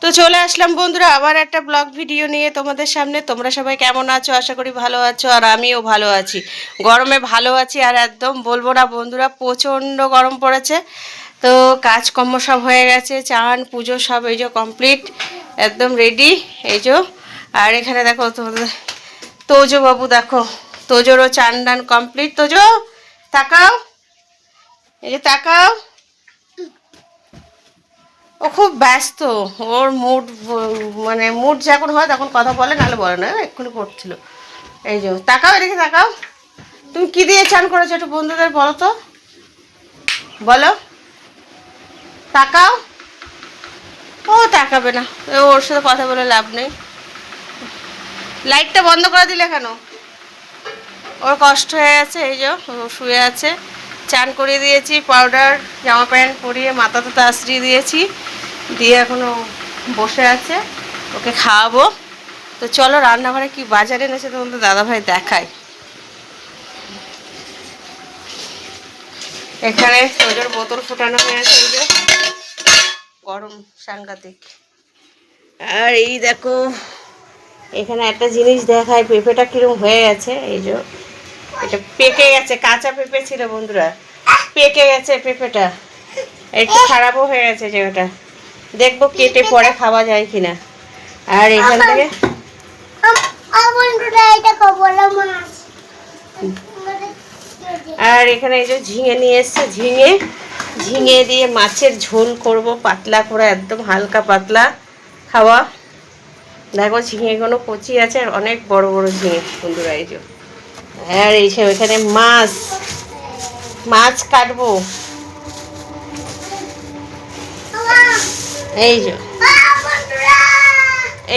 তো চলে আসলাম বন্ধুরা আবার একটা ব্লগ ভিডিও নিয়ে তোমাদের সামনে। তোমরা সবাই কেমন আছো? আশা করি ভালো আছো, আর আমিও ভালো আছি। গরমে ভালো আছি, আর একদম বলবো না বন্ধুরা, প্রচণ্ড গরম পড়েছে। তো কাজকর্ম সব হয়ে গেছে, চান পুজো সব এই যে কমপ্লিট, একদম রেডি। এই যে, আর এখানে দেখো তোমাদের তোজো বাবু, দেখো তোজোরও চান ডান কমপ্লিট। তোজো তাকাও, এই যে তাকাও। ও খুব ব্যস্ত, ওর মুড মানে মুড যখন হয় তখন কথা বলে, নাহলে বলে না। এক্ষুনি পড়ছিল। এই যে তাকাও, এদিকে তাকাও। তুমি কি দিয়ে চান করেছো একটু বন্ধুদের বলো তো, বলো। তাকাও। ও তাকাবে না, ওর সাথে কথা বলে লাভ নেই। লাইটটা বন্ধ করে দিলে কেন? ওর কষ্ট হয়ে গেছে, এই যে ও শুয়ে আছে। চান করিয়ে দিয়েছি, পাউডার জামা প্যান্ট পরিয়ে মাথা টাথা আশ্রিয়ে দিয়েছি, দিয়ে এখনও বসে আছে। ওকে খাওয়াবো। তো চলো রান্নাঘরে কি বাজার এনেছে তোমাদের দাদাভাই দেখায়। এখানে সোজোর বোতল ফুটানো হয়েছে, এই যে গরম সাংঘাতিক। আর এই দেখো এখানে একটা জিনিস দেখায়, পেঁপেটা কিরম হয়ে গেছে। এই যে এটা পেকে গেছে, কাঁচা পেঁপে ছিল বন্ধুরা, পেকে গেছে পেঁপেটা, একটু খারাপও হয়ে গেছে। যে ওটা দেখবো কেটে পরে খাওয়া যায় কিনা। আর এখান থেকে আর এখানে এই যে ঝিঙে নিয়ে এসছে, ঝিঙে ঝিঙে দিয়ে মাছের ঝোল করব, পাতলা করে, একদম হালকা পাতলা খাওয়া। দেখো ঝিঙেগুলো কচি আছে, আর অনেক বড় বড় ঝিঙে বন্ধুরা। এই যে, আর এই যে ওইখানে মাছ মাছ কাটবো। এই যে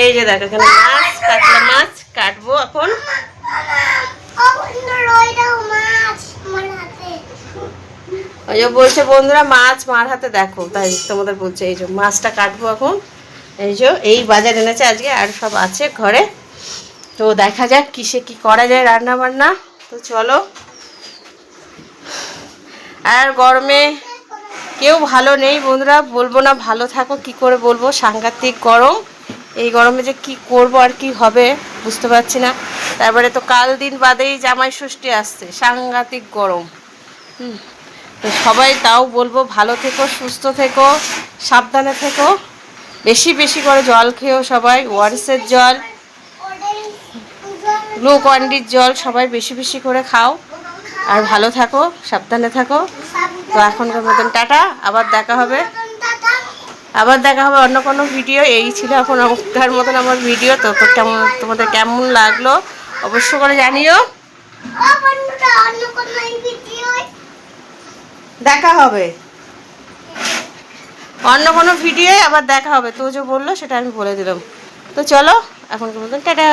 এই যে দেখো এখানে মাছ, কাতলা মাছ কাটবো এখন। ওই যে বলছে বন্ধুরা মাছ মার হাতে, দেখো তাই তোমাদের বলছে। এই যে মাছটা কাটবো এখন। এই যে এই বাজার এনেছে আজকে, আর সব আছে ঘরে। তো দেখা যাক কিসে কি করা যায় রান্না বান্না। তো চলো। আর গরমে কেউ ভালো নেই বন্ধুরা, বলবো না ভালো থাকো, কি করে বলবো, সাংঘাতিক গরম। এই গরমে যে কি করব আর কি হবে বুঝতে পারছি না। তারপরে তো কাল দিন বাদেই জামাই ষষ্ঠী আসছে, সাংঘাতিক গরম। তো সবাই তাও বলবো ভালো থেকো, সুস্থ থেকো, সাবধানে থেকো, বেশি বেশি করে জল খেও সবাই, ওয়ারেসের জল, গ্লুকন্ডির জল সবাই বেশি বেশি করে খাও। আর ভালো থাকো, সাবধানে থাকো। তো এখনকার মতন টাটা, আবার দেখা হবে, আবার দেখা হবে অন্য কোনো ভিডিও। এই ছিল এখন এখনকার মতন আমার ভিডিও। তো কেমন তোমাদের কেমন লাগলো অবশ্য করে জানিও। দেখা হবে অন্য কোনো ভিডিও, আবার দেখা হবে। তো যে বললো সেটা আমি বলে দিলাম। তো চলো এখনকার মতন টাটা।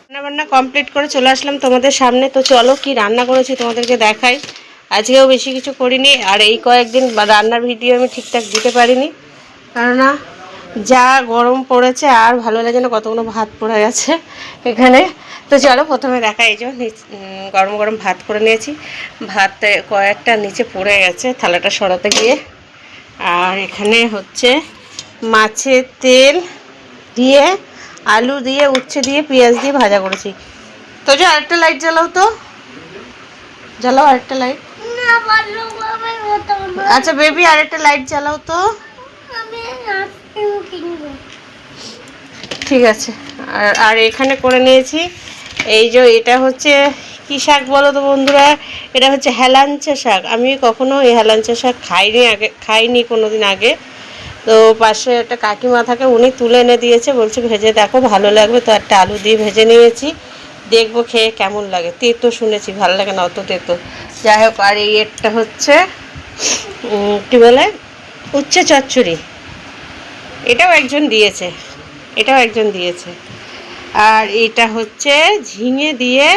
রান্নাবান্না কমপ্লিট করে চলে আসলাম তোমাদের সামনে। তো চলো কি রান্না করেছি তোমাদেরকে দেখাই। আজকেও বেশি কিছু করিনি, আর এই কয়েকদিন রান্নার ভিডিও আমি ঠিকঠাক দিতে পারিনি, কেননা যা গরম পড়েছে আর ভালো লাগে না, কতগুলো ভাত পড়ে গেছে এখানে। তো চলো প্রথমে দেখা, এই যে গরম গরম ভাত করে নিয়েছি। ভাত কয়েকটা নিচে পড়ে গেছে থালাটা সরাতে গিয়ে। আর এখানে হচ্ছে মাছের তেল দিয়ে, আলু দিয়ে, উচ্ছে দিয়ে, পেঁয়াজ দিয়ে ভাজা করেছি। তো যে আরেকটা লাইট জ্বালাও তো, জ্বালাও আরেকটা লাইট। আচ্ছা বেবি আরেকটা লাইট জ্বালাও তো। ঠিক আছে। আর এখানে করে নিয়েছি এই যে, এটা হচ্ছে কী শাক বলো তো বন্ধুরা, এটা হচ্ছে হেলাঞ্চা শাক। আমি কখনো এই হেলাঞ্চা শাক খাইনি কোনো দিন আগে। তো পাশে একটা কাকিমা থাকে, উনি তুলে এনে দিয়েছে, বলছে ভেজে দেখো ভালো লাগবে। তো একটা আলু দিয়ে ভেজে নিয়েছি, দেখবো খেয়ে কেমন লাগে। তেতো শুনেছি, ভালো লাগে না অত তেতো, যাই হোক। আর এই একটা হচ্ছে কী বলে, উচ্ছে চচ্চড়ি, এটাও একজন দিয়েছে, এটাও একজন দিয়েছে। আর এটা হচ্ছে ঝিঙে দিয়ে,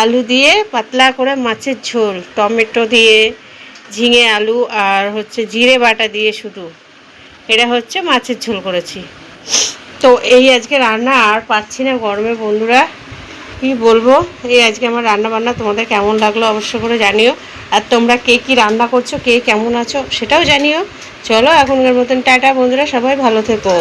আলু দিয়ে পাতলা করে মাছের ঝোল, টমেটো দিয়ে, ঝিঙে আলু আর হচ্ছে জিরে বাটা দিয়ে শুধু, এটা হচ্ছে মাছের ঝোল করেছি। তো এই আজকে রান্না, আর পাচ্ছি না গরমে বন্ধুরা, কি বলবো। এই আজকে আমার রান্না বান্না, তোমাদের কেমন লাগলো অবশ্য করে জানিও। আর তোমরা কে কী রান্না করছো, কে কেমন আছো সেটাও জানিও। চলো এখনকার মতন টাটা বন্ধুরা, সবাই ভালো থেকো।